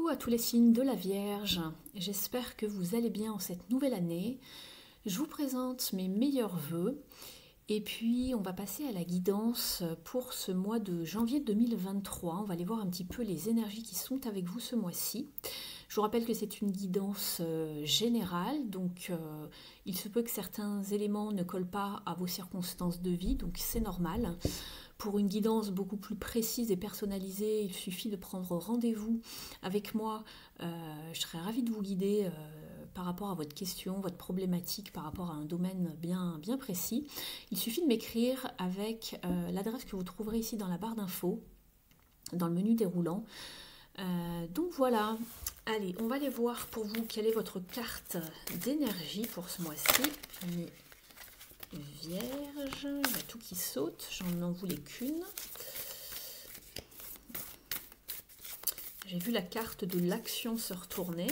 Coucou à tous les signes de la Vierge, j'espère que vous allez bien en cette nouvelle année. Je vous présente mes meilleurs vœux et puis on va passer à la guidance pour ce mois de janvier 2023. On va aller voir un petit peu les énergies qui sont avec vous ce mois-ci. Je vous rappelle que c'est une guidance générale, donc il se peut que certains éléments ne collent pas à vos circonstances de vie, donc c'est normal. Pour une guidance beaucoup plus précise et personnalisée, il suffit de prendre rendez-vous avec moi. Je serai ravie de vous guider par rapport à votre question, votre problématique, par rapport à un domaine bien précis. Il suffit de m'écrire avec l'adresse que vous trouverez ici dans la barre d'infos, dans le menu déroulant. Donc voilà, allez, on va aller voir pour vous quelle est votre carte d'énergie pour ce mois-ci. Vierge, il y a tout qui saute, j'en voulais qu'une. J'ai vu la carte de l'action se retourner.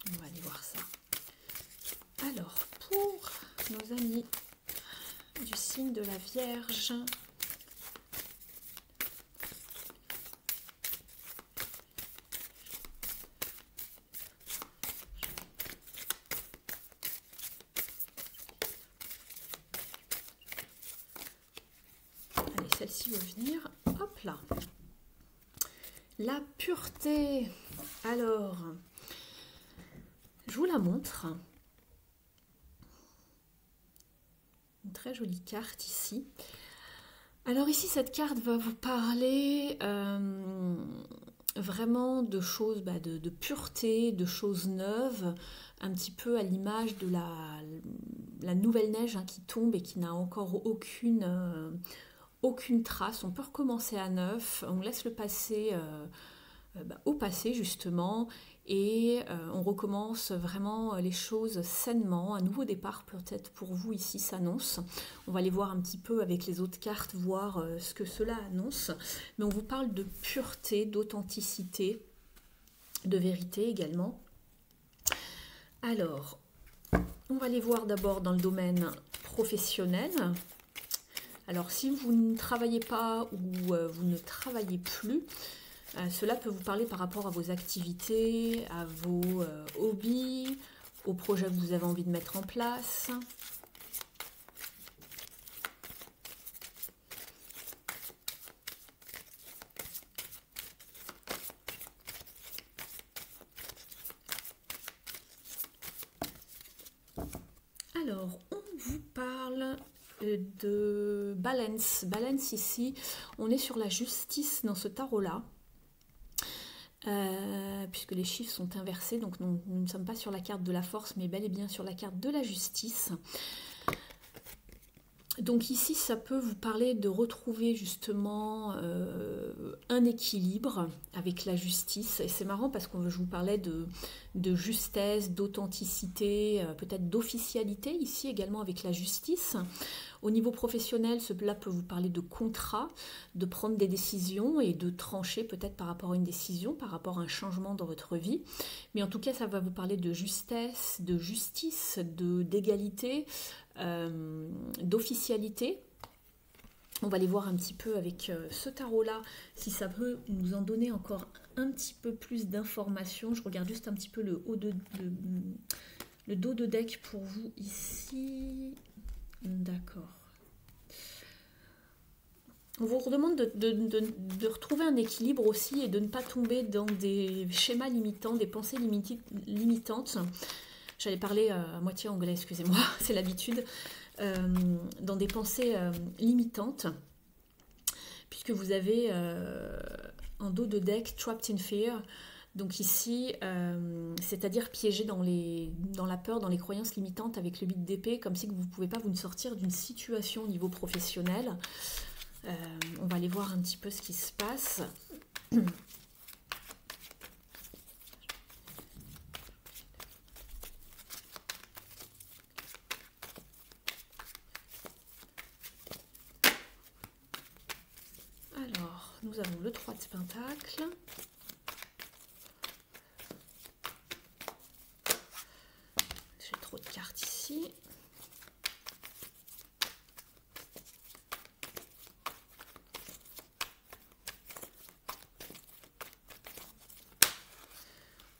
On va aller voir ça. Alors, pour nos amis du signe de la Vierge, celle-ci va venir, hop là. La pureté. Alors, je vous la montre. Une très jolie carte ici. Alors ici, cette carte va vous parler vraiment de choses, de pureté, de choses neuves, un petit peu à l'image de la nouvelle neige qui tombe et qui n'a encore aucune trace. On peut recommencer à neuf, on laisse le passé au passé justement et on recommence vraiment les choses sainement. Un nouveau départ peut-être pour vous ici s'annonce. On va aller voir un petit peu avec les autres cartes, voir ce que cela annonce. Mais on vous parle de pureté, d'authenticité, de vérité également. Alors, on va aller voir d'abord dans le domaine professionnel. Alors si vous ne travaillez pas ou vous ne travaillez plus, cela peut vous parler par rapport à vos activités, à vos hobbies, aux projets que vous avez envie de mettre en place. Alors, on vous parle de balance. Balance ici, on est sur la justice dans ce tarot-là. Puisque les chiffres sont inversés, donc nous ne sommes pas sur la carte de la force, mais bel et bien sur la carte de la justice. Donc ici, ça peut vous parler de retrouver justement un équilibre avec la justice. Et c'est marrant parce que je vous parlais de justesse, d'authenticité, peut-être d'officialité ici également avec la justice. Au niveau professionnel, cela peut vous parler de contrat, de prendre des décisions et de trancher peut-être par rapport à une décision, par rapport à un changement dans votre vie. Mais en tout cas, ça va vous parler de justesse, de justice, d'égalité, d'officialité. On va aller voir un petit peu avec ce tarot-là, si ça peut nous en donner encore un petit peu plus d'informations. Je regarde juste un petit peu le dos de deck pour vous ici. D'accord. On vous redemande de retrouver un équilibre aussi et de ne pas tomber dans des schémas limitants, des pensées limitantes. J'allais parler à moitié anglais, excusez-moi, c'est l'habitude. Dans des pensées limitantes, puisque vous avez en dos de deck Trapped in Fear. Donc ici, c'est-à-dire piégé dans la peur, dans les croyances limitantes avec le 8 d'épée, comme si vous ne pouvez pas vous sortir d'une situation au niveau professionnel. On va aller voir un petit peu ce qui se passe. Alors, nous avons le 3 de Pentacle. J'ai trop de cartes ici.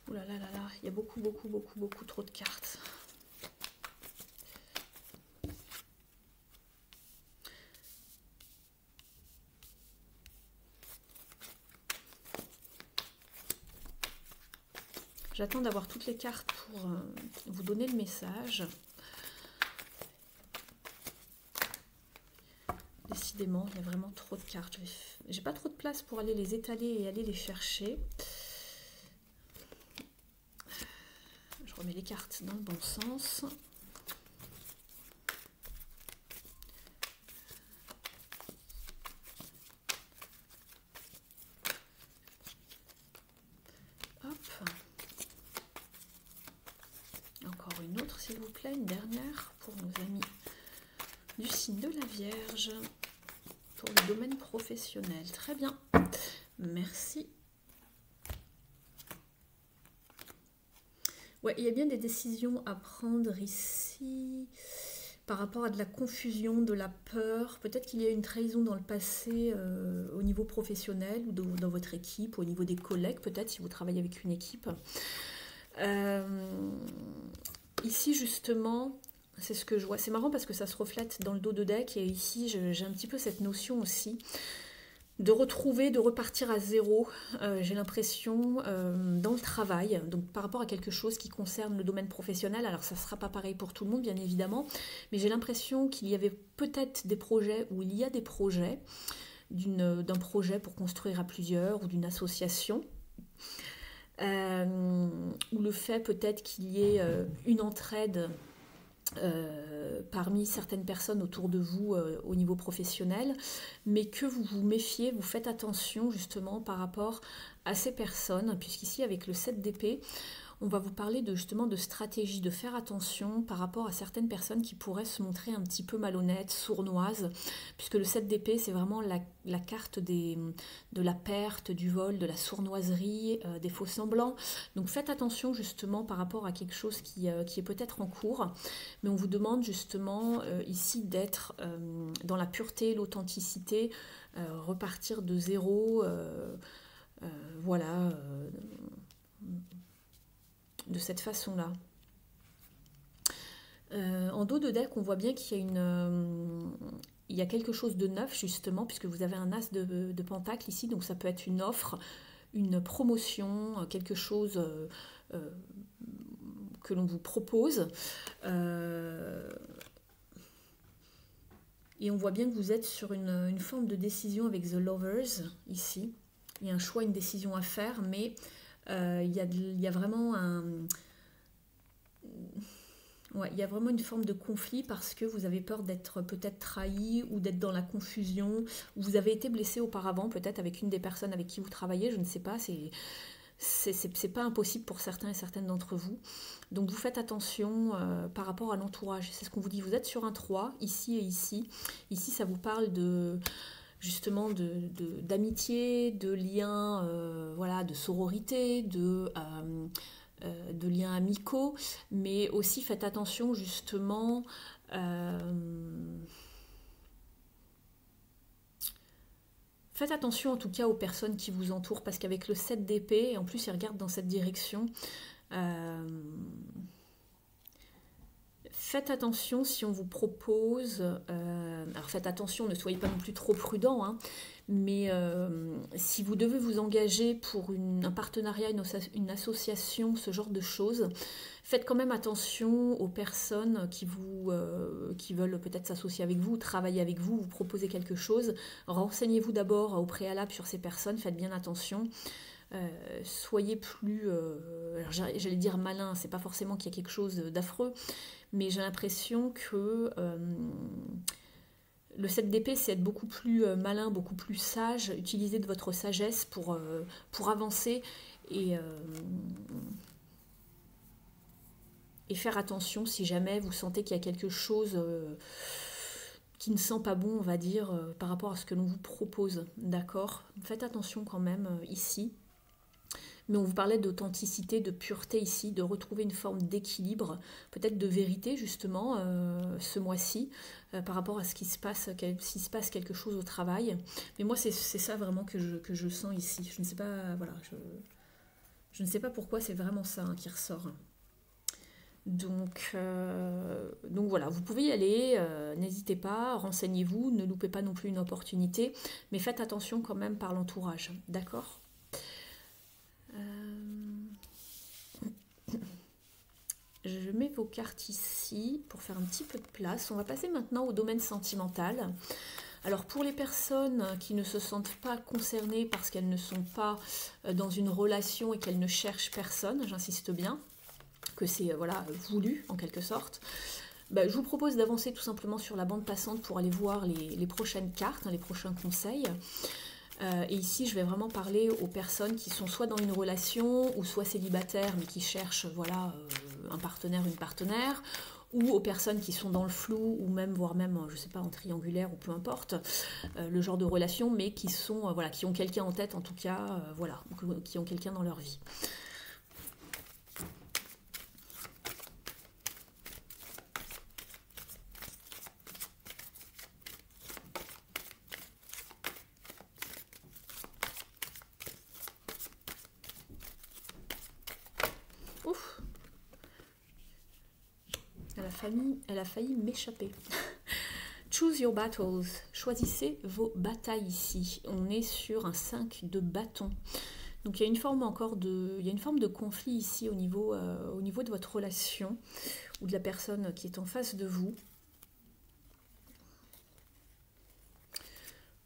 Ouh là là là là, il y a beaucoup, beaucoup, beaucoup, beaucoup trop de cartes. J'attends d'avoir toutes les cartes pour vous donner le message. Décidément, il y a vraiment trop de cartes. J'ai pas trop de place pour aller les étaler et aller les chercher. Je remets les cartes dans le bon sens. Hop. Encore une autre, s'il vous plaît, une dernière pour nos amis du signe de la Vierge, pour le domaine professionnel. Très bien, merci. Ouais, il y a bien des décisions à prendre ici par rapport à de la confusion, de la peur. Peut-être qu'il y a une trahison dans le passé au niveau professionnel ou dans votre équipe, au niveau des collègues, peut-être si vous travaillez avec une équipe. Ici, justement, c'est ce que je vois. C'est marrant parce que ça se reflète dans le dos de deck et ici, j'ai un petit peu cette notion aussi de retrouver, de repartir à zéro, j'ai l'impression, dans le travail, donc par rapport à quelque chose qui concerne le domaine professionnel. Alors ça ne sera pas pareil pour tout le monde, bien évidemment, mais j'ai l'impression qu'il y avait peut-être des projets, ou il y a des projets, d'un projet pour construire à plusieurs, ou d'une association, ou le fait peut-être qu'il y ait une entraide parmi certaines personnes autour de vous au niveau professionnel, mais que vous vous méfiez, vous faites attention justement par rapport à ces personnes, puisqu'ici avec le 7 d'épée, on va vous parler justement de stratégie, de faire attention par rapport à certaines personnes qui pourraient se montrer un petit peu malhonnêtes, sournoises, puisque le 7 d'épée, c'est vraiment la carte de la perte, du vol, de la sournoiserie, des faux semblants. Donc faites attention justement par rapport à quelque chose qui est peut-être en cours, mais on vous demande justement ici d'être dans la pureté, l'authenticité, repartir de zéro, voilà, de cette façon-là. En dos de deck, on voit bien qu'il y a il y a quelque chose de neuf justement, puisque vous avez un as de pentacle ici, donc ça peut être une offre, une promotion, quelque chose que l'on vous propose. Et on voit bien que vous êtes sur une forme de décision avec The Lovers ici. Il y a un choix, une décision à faire, mais il y a vraiment ouais, il y a vraiment une forme de conflit parce que vous avez peur d'être peut-être trahi ou d'être dans la confusion, ou vous avez été blessé auparavant, peut-être avec une des personnes avec qui vous travaillez, je ne sais pas, c'est pas impossible pour certains et certaines d'entre vous. Donc vous faites attention par rapport à l'entourage, c'est ce qu'on vous dit, vous êtes sur un 3, ici et ici. Ici, ça vous parle justement d'amitié, de liens, voilà, de sororité, de liens amicaux, mais aussi faites attention justement faites attention en tout cas aux personnes qui vous entourent, parce qu'avec le 7 d'épée, et en plus il regarde dans cette direction, faites attention si on vous propose, alors faites attention, ne soyez pas non plus trop prudent, hein, mais si vous devez vous engager pour un partenariat, une association, ce genre de choses, faites quand même attention aux personnes qui veulent peut-être s'associer avec vous, travailler avec vous, vous proposer quelque chose. Renseignez-vous d'abord au préalable sur ces personnes, faites bien attention. Soyez plus, j'allais dire malin, c'est pas forcément qu'il y a quelque chose d'affreux, mais j'ai l'impression que le 7 d'épée, c'est être beaucoup plus malin, beaucoup plus sage, utiliser de votre sagesse pour avancer et faire attention si jamais vous sentez qu'il y a quelque chose qui ne sent pas bon, on va dire, par rapport à ce que l'on vous propose. D'accord ? Faites attention quand même ici. Mais on vous parlait d'authenticité, de pureté ici, de retrouver une forme d'équilibre, peut-être de vérité justement ce mois-ci, par rapport à ce qui se passe, s'il se passe quelque chose au travail. Mais moi c'est ça vraiment que je sens ici. Je ne sais pas, voilà, Je ne sais pas pourquoi, c'est vraiment ça hein, qui ressort. Donc voilà, vous pouvez y aller, n'hésitez pas, renseignez-vous, ne loupez pas non plus une opportunité, mais faites attention quand même par l'entourage, d'accord? Je mets vos cartes ici pour faire un petit peu de place. On va passer maintenant au domaine sentimental. Alors pour les personnes qui ne se sentent pas concernées parce qu'elles ne sont pas dans une relation et qu'elles ne cherchent personne, j'insiste bien, que c'est voilà, voulu en quelque sorte, je vous propose d'avancer tout simplement sur la bande passante pour aller voir les prochaines cartes, hein, les prochains conseils. Et ici, je vais vraiment parler aux personnes qui sont soit dans une relation ou soit célibataires mais qui cherchent voilà, un partenaire, une partenaire, ou aux personnes qui sont dans le flou ou même voire même, je sais pas, en triangulaire ou peu importe, le genre de relation, mais qui sont voilà, qui ont quelqu'un en tête en tout cas, voilà, qui ont quelqu'un dans leur vie. Ouf, elle a failli m'échapper. Choose your battles. Choisissez vos batailles ici. On est sur un 5 de bâton. Donc il y a une forme encore de, il y a une forme de conflit ici au niveau de votre relation ou de la personne qui est en face de vous.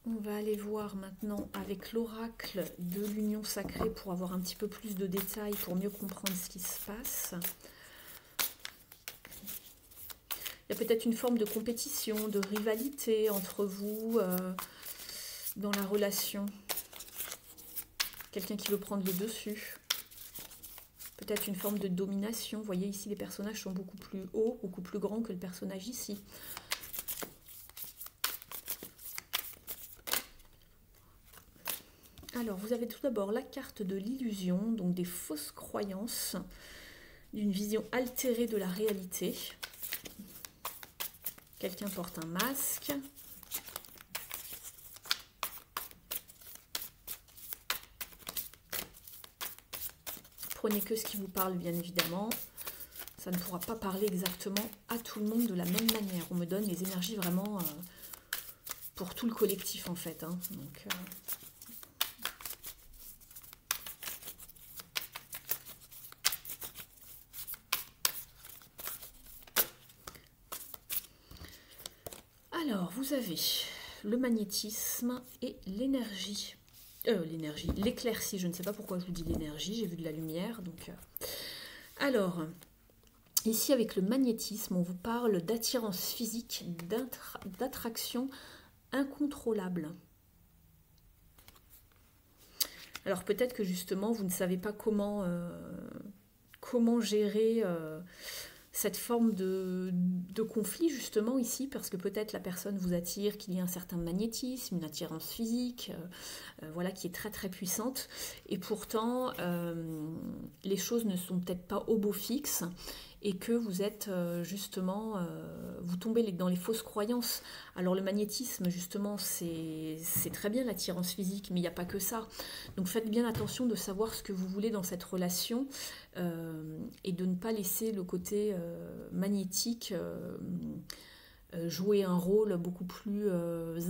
On va aller voir maintenant avec l'oracle de l'union sacrée pour avoir un petit peu plus de détails, pour mieux comprendre ce qui se passe. Il y a peut-être une forme de compétition, de rivalité entre vous dans la relation. Quelqu'un qui veut prendre le dessus. Peut-être une forme de domination. Vous voyez ici, les personnages sont beaucoup plus hauts, beaucoup plus grands que le personnage ici. Alors, vous avez tout d'abord la carte de l'illusion, donc des fausses croyances, d'une vision altérée de la réalité. Quelqu'un porte un masque. Prenez que ce qui vous parle, bien évidemment. Ça ne pourra pas parler exactement à tout le monde de la même manière. On me donne les énergies vraiment pour tout le collectif, en fait. Hein. Donc, alors, vous avez le magnétisme et l'énergie. L'éclaircie, je ne sais pas pourquoi je vous dis l'énergie, j'ai vu de la lumière. Donc, alors, ici avec le magnétisme, on vous parle d'attirance physique, d'attraction incontrôlable. Alors peut-être que justement, vous ne savez pas comment gérer cette forme de conflit justement ici, parce que peut-être la personne vous attire, qu'il y a un certain magnétisme, une attirance physique, voilà, qui est très très puissante, et pourtant les choses ne sont peut-être pas au beau fixe, et que vous êtes justement, vous tombez dans les fausses croyances. Alors le magnétisme justement c'est très bien, l'attirance physique, mais il n'y a pas que ça. Donc faites bien attention de savoir ce que vous voulez dans cette relation et de ne pas laisser le côté magnétique jouer un rôle beaucoup plus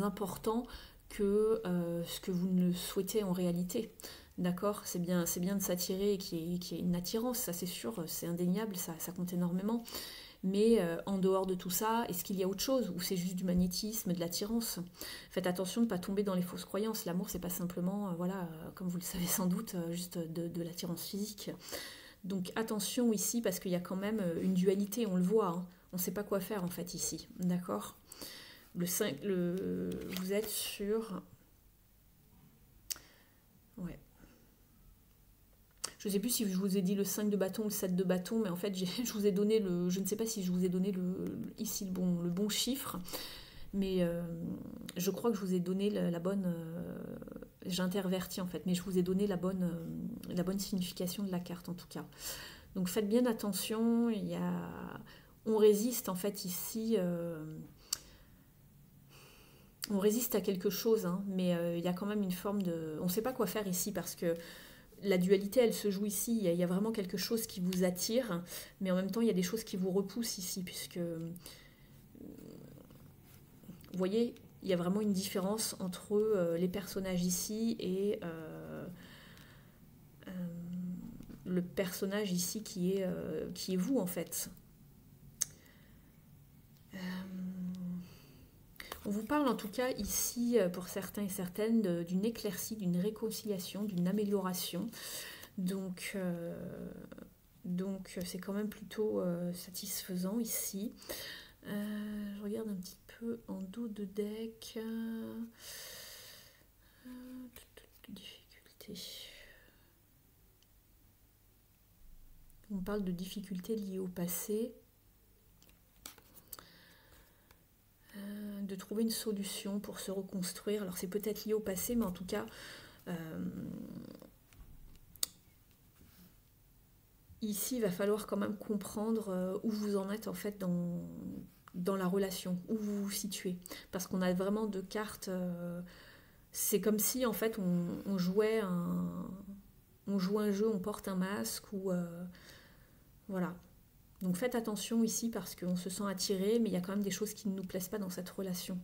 important que ce que vous ne souhaitez en réalité. D'accord, c'est bien de s'attirer et qu'il y ait une attirance, ça c'est sûr, c'est indéniable, ça compte énormément. Mais en dehors de tout ça, est-ce qu'il y a autre chose ou c'est juste du magnétisme, de l'attirance? Faites attention de ne pas tomber dans les fausses croyances. L'amour, c'est pas simplement, voilà, comme vous le savez sans doute, juste de l'attirance physique. Donc attention ici parce qu'il y a quand même une dualité, on le voit. Hein. On ne sait pas quoi faire en fait ici, d'accord? Vous êtes sur... Ouais. Je ne sais plus si je vous ai dit le 5 de bâton ou le 7 de bâton, mais en fait, je vous ai donné le... Je ne sais pas si je vous ai donné ici le bon chiffre, mais je crois que je vous ai donné la bonne... J'intervertis en fait, mais je vous ai donné la bonne signification de la carte en tout cas. Donc faites bien attention, on résiste en fait ici... On résiste à quelque chose, hein, mais il y a quand même une forme de... On ne sait pas quoi faire ici parce que la dualité, elle se joue ici. Il y a vraiment quelque chose qui vous attire, mais en même temps, il y a des choses qui vous repoussent ici, puisque, vous voyez, il y a vraiment une différence entre les personnages ici et le personnage ici qui est vous, en fait. On vous parle en tout cas ici, pour certains et certaines, d'une éclaircie, d'une réconciliation, d'une amélioration. Donc c'est quand même plutôt satisfaisant ici. Je regarde un petit peu en dos de deck. Difficultés. On parle de difficultés liées au passé. De trouver une solution pour se reconstruire. Alors c'est peut-être lié au passé, mais en tout cas, ici, il va falloir quand même comprendre où vous en êtes en fait dans la relation, où vous vous situez. Parce qu'on a vraiment deux cartes. C'est comme si en fait on jouait un jeu, on porte un masque ou voilà. Donc faites attention ici parce qu'on se sent attiré, mais il y a quand même des choses qui ne nous plaisent pas dans cette relation.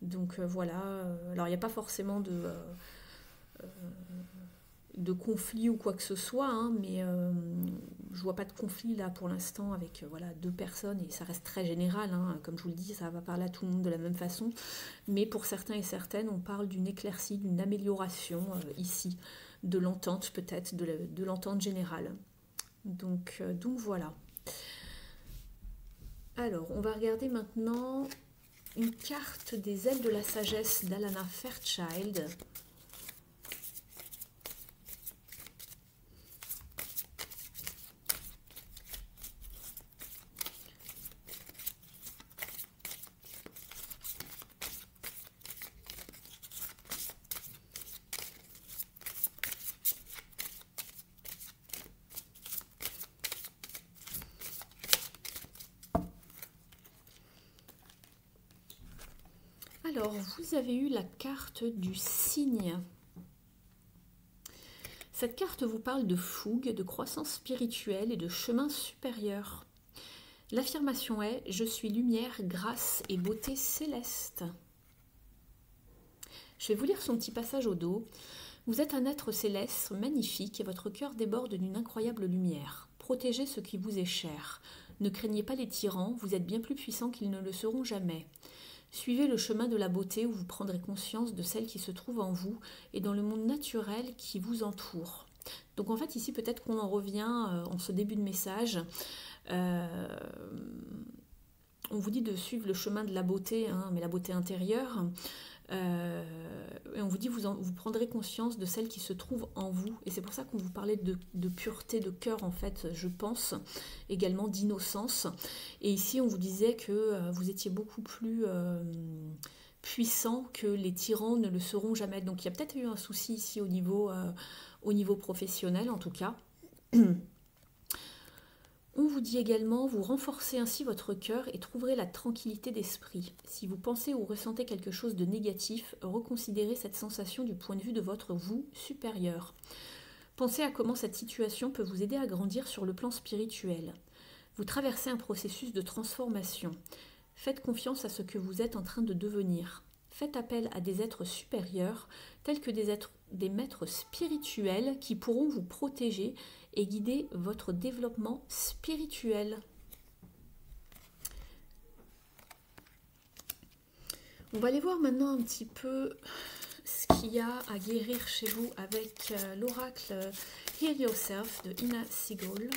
Donc voilà. Alors il n'y a pas forcément de conflit ou quoi que ce soit, hein, mais je vois pas de conflit là pour l'instant avec voilà, deux personnes, et ça reste très général, hein, comme je vous le dis, ça va parler à tout le monde de la même façon, mais pour certains et certaines, on parle d'une éclaircie, d'une amélioration ici, de l'entente peut-être, de l'entente générale. Donc voilà. Alors, on va regarder maintenant une carte des ailes de la sagesse d'Alana Fairchild. Alors, vous avez eu la carte du cygne. Cette carte vous parle de fougue, de croissance spirituelle et de chemin supérieur. L'affirmation est « Je suis lumière, grâce et beauté céleste ». Je vais vous lire son petit passage au dos. Vous êtes un être céleste, magnifique, et votre cœur déborde d'une incroyable lumière. Protégez ce qui vous est cher. Ne craignez pas les tyrans, vous êtes bien plus puissants qu'ils ne le seront jamais. Suivez le chemin de la beauté où vous prendrez conscience de celle qui se trouve en vous et dans le monde naturel qui vous entoure. Donc en fait ici peut-être qu'on en revient en ce début de message. On vous dit de suivre le chemin de la beauté, hein, mais la beauté intérieure. Et on vous dit vous prendrez conscience de celle qui se trouve en vous, et c'est pour ça qu'on vous parlait de pureté de cœur en fait, je pense, également d'innocence, et ici on vous disait que vous étiez beaucoup plus puissant que les tyrans ne le seront jamais. Donc il y a peut-être eu un souci ici au niveau professionnel en tout cas. On vous dit également, vous renforcez ainsi votre cœur et trouverez la tranquillité d'esprit. Si vous pensez ou ressentez quelque chose de négatif, reconsidérez cette sensation du point de vue de votre vous supérieur. Pensez à comment cette situation peut vous aider à grandir sur le plan spirituel. Vous traversez un processus de transformation. Faites confiance à ce que vous êtes en train de devenir. Faites appel à des êtres supérieurs, tels que des maîtres spirituels qui pourront vous protéger et guider votre développement spirituel. On va aller voir maintenant un petit peu ce qu'il y a à guérir chez vous avec l'oracle Heal Yourself de Ina Sigol.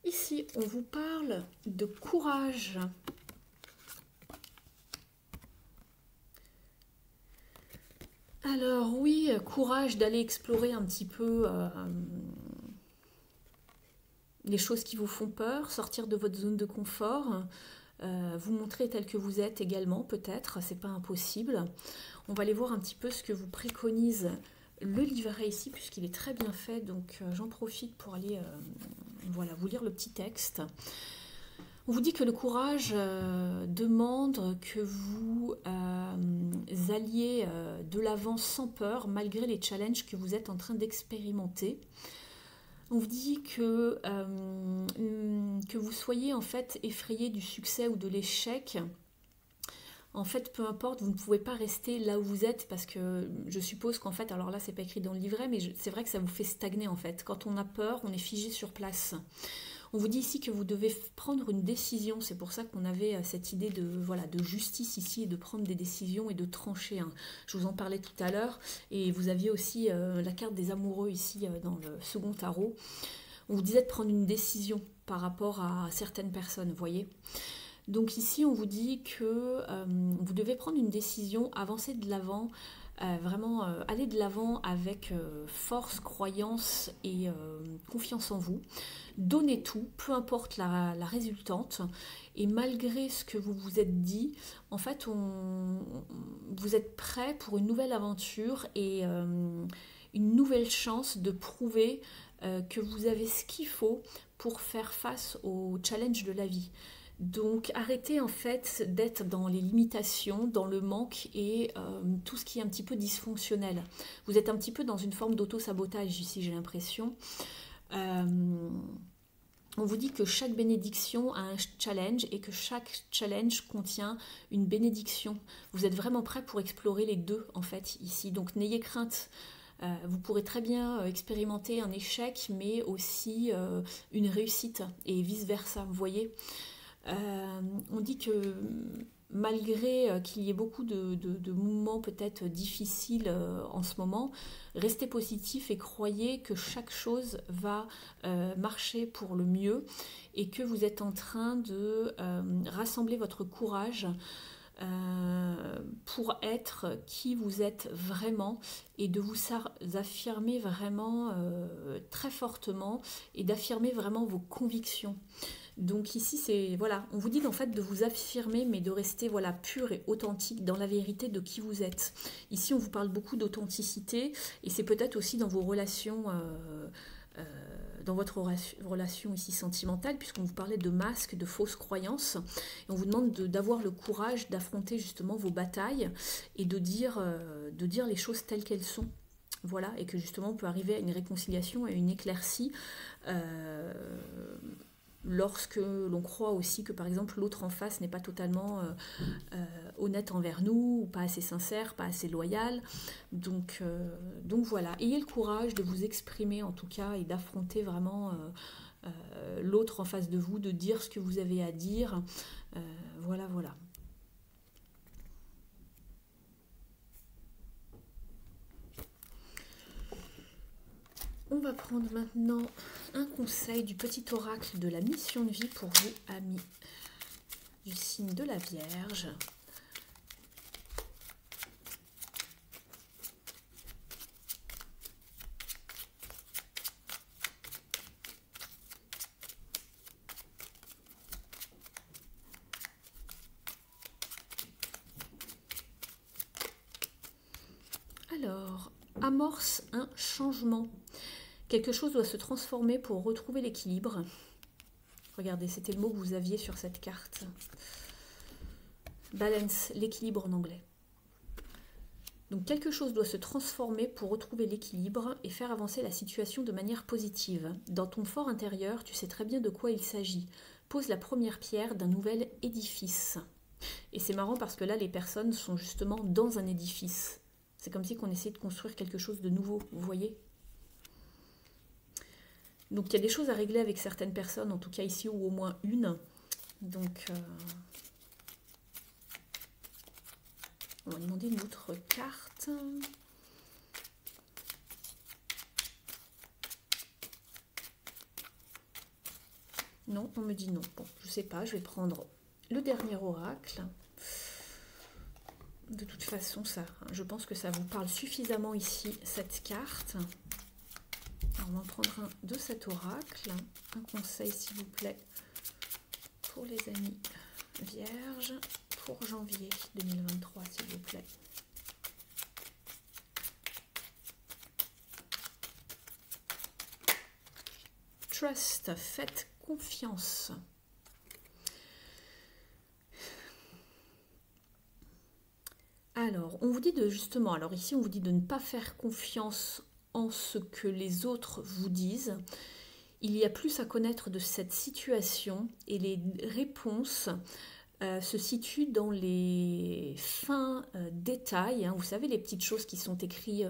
Ici, on vous parle de courage. Alors oui, courage d'aller explorer un petit peu les choses qui vous font peur, sortir de votre zone de confort, vous montrer tel que vous êtes également peut-être, c'est pas impossible. On va aller voir un petit peu ce que vous préconise le livret ici, puisqu'il est très bien fait, donc j'en profite pour aller voilà, vous lire le petit texte. On vous dit que le courage demande que vous alliez de l'avant sans peur, malgré les challenges que vous êtes en train d'expérimenter. On vous dit que vous soyez en fait effrayé du succès ou de l'échec. En fait, peu importe, vous ne pouvez pas rester là où vous êtes parce que je suppose qu'en fait, alors là, c'est pas écrit dans le livret, mais c'est vrai que ça vous fait stagner en fait. Quand on a peur, on est figé sur place. On vous dit ici que vous devez prendre une décision. C'est pour ça qu'on avait cette idée de, voilà, de justice ici et de prendre des décisions et de trancher. Hein. Je vous en parlais tout à l'heure. Et vous aviez aussi la carte des amoureux ici dans le second tarot. On vous disait de prendre une décision par rapport à certaines personnes, vous voyez. Donc ici, on vous dit que vous devez prendre une décision, avancer de l'avant, vraiment aller de l'avant avec force, croyance et confiance en vous. Donnez tout, peu importe la résultante. Et malgré ce que vous vous êtes dit, en fait, vous êtes prêt pour une nouvelle aventure et une nouvelle chance de prouver que vous avez ce qu'il faut pour faire face aux challenges de la vie. Donc arrêtez en fait d'être dans les limitations, dans le manque et tout ce qui est un petit peu dysfonctionnel. Vous êtes un petit peu dans une forme d'auto-sabotage ici, j'ai l'impression. On vous dit que chaque bénédiction a un challenge et que chaque challenge contient une bénédiction. Vous êtes vraiment prêt pour explorer les deux en fait ici. Donc n'ayez crainte. Vous pourrez très bien expérimenter un échec mais aussi une réussite et vice versa, vous voyez. On dit que malgré qu'il y ait beaucoup de moments peut-être difficiles en ce moment, restez positif et croyez que chaque chose va marcher pour le mieux et que vous êtes en train de rassembler votre courage pour être qui vous êtes vraiment et de vous affirmer vraiment très fortement et d'affirmer vraiment vos convictions. Donc ici, c'est voilà, on vous dit en fait de vous affirmer, mais de rester voilà pur et authentique dans la vérité de qui vous êtes. Ici, on vous parle beaucoup d'authenticité et c'est peut-être aussi dans vos relations, dans votre relation ici sentimentale, puisqu'on vous parlait de masques, de fausses croyances. Et on vous demande d'avoir le courage d'affronter justement vos batailles et de dire les choses telles qu'elles sont. Voilà, et que justement on peut arriver à une réconciliation, à une éclaircie. Lorsque l'on croit aussi que par exemple l'autre en face n'est pas totalement honnête envers nous, ou pas assez sincère, pas assez loyal. Donc voilà, ayez le courage de vous exprimer en tout cas et d'affronter vraiment l'autre en face de vous, de dire ce que vous avez à dire. Voilà. On va prendre maintenant un conseil du petit oracle de la mission de vie pour vous, amis du signe de la Vierge. Alors, amorce un changement. Quelque chose doit se transformer pour retrouver l'équilibre. Regardez, c'était le mot que vous aviez sur cette carte. Balance, l'équilibre en anglais. Donc quelque chose doit se transformer pour retrouver l'équilibre et faire avancer la situation de manière positive. Dans ton fort intérieur, tu sais très bien de quoi il s'agit. Pose la première pierre d'un nouvel édifice. Et c'est marrant parce que là, les personnes sont justement dans un édifice. C'est comme si on essayait de construire quelque chose de nouveau, vous voyez ? Donc il y a des choses à régler avec certaines personnes, en tout cas ici, ou au moins une. Donc on va demander une autre carte. Non, on me dit non. Bon, je sais pas, je vais prendre le dernier oracle. De toute façon, ça, je pense que ça vous parle suffisamment ici, cette carte. Alors, on va en prendre un de cet oracle. Un conseil, s'il vous plaît, pour les amis vierges, pour janvier 2023, s'il vous plaît. trust, faites confiance. Alors, on vous dit de justement, alors ici on vous dit de ne pas faire confiance en ce que les autres vous disent. Il y a plus à connaître de cette situation et les réponses se situent dans les fins détails. Hein. Vous savez, les petites choses qui sont écrites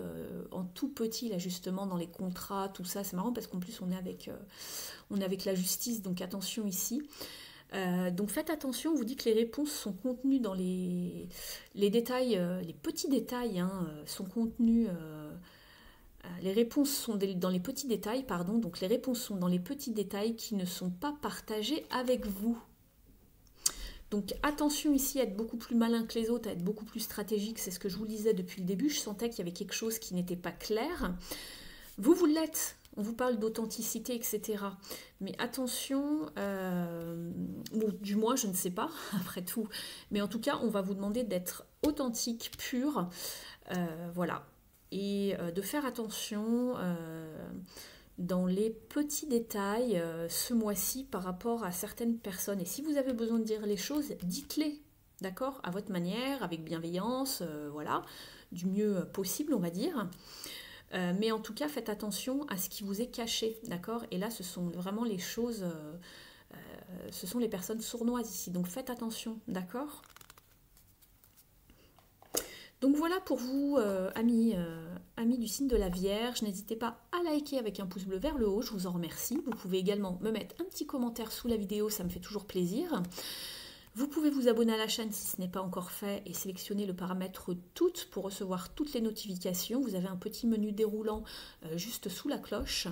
en tout petit, là justement, dans les contrats, tout ça. C'est marrant parce qu'en plus on est avec la justice, donc attention ici. Donc faites attention, on vous dit que les réponses sont contenues dans les détails, les petits détails hein, sont contenus... les réponses sont dans les petits détails, pardon, donc les réponses sont dans les petits détails qui ne sont pas partagés avec vous. Donc attention ici à être beaucoup plus malin que les autres, à être beaucoup plus stratégique, c'est ce que je vous disais depuis le début, je sentais qu'il y avait quelque chose qui n'était pas clair. Vous l'êtes, on vous parle d'authenticité, etc. Mais attention, ou du moins je ne sais pas, après tout, mais en tout cas on va vous demander d'être authentique, pur, voilà. Et de faire attention dans les petits détails ce mois-ci par rapport à certaines personnes. Et si vous avez besoin de dire les choses, dites-les, d'accord, à votre manière, avec bienveillance, voilà, du mieux possible, on va dire. Mais en tout cas, faites attention à ce qui vous est caché, d'accord. Et là, ce sont vraiment les choses, ce sont les personnes sournoises ici. Donc faites attention, d'accord. Donc voilà pour vous, amis du signe de la Vierge. N'hésitez pas à liker avec un pouce bleu vers le haut, je vous en remercie. Vous pouvez également me mettre un petit commentaire sous la vidéo, ça me fait toujours plaisir. Vous pouvez vous abonner à la chaîne si ce n'est pas encore fait et sélectionner le paramètre toutes pour recevoir toutes les notifications. Vous avez un petit menu déroulant juste sous la cloche.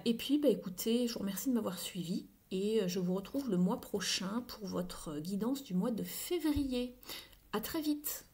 Et puis, bah, écoutez, je vous remercie de m'avoir suivi et je vous retrouve le mois prochain pour votre guidance du mois de février. À très vite!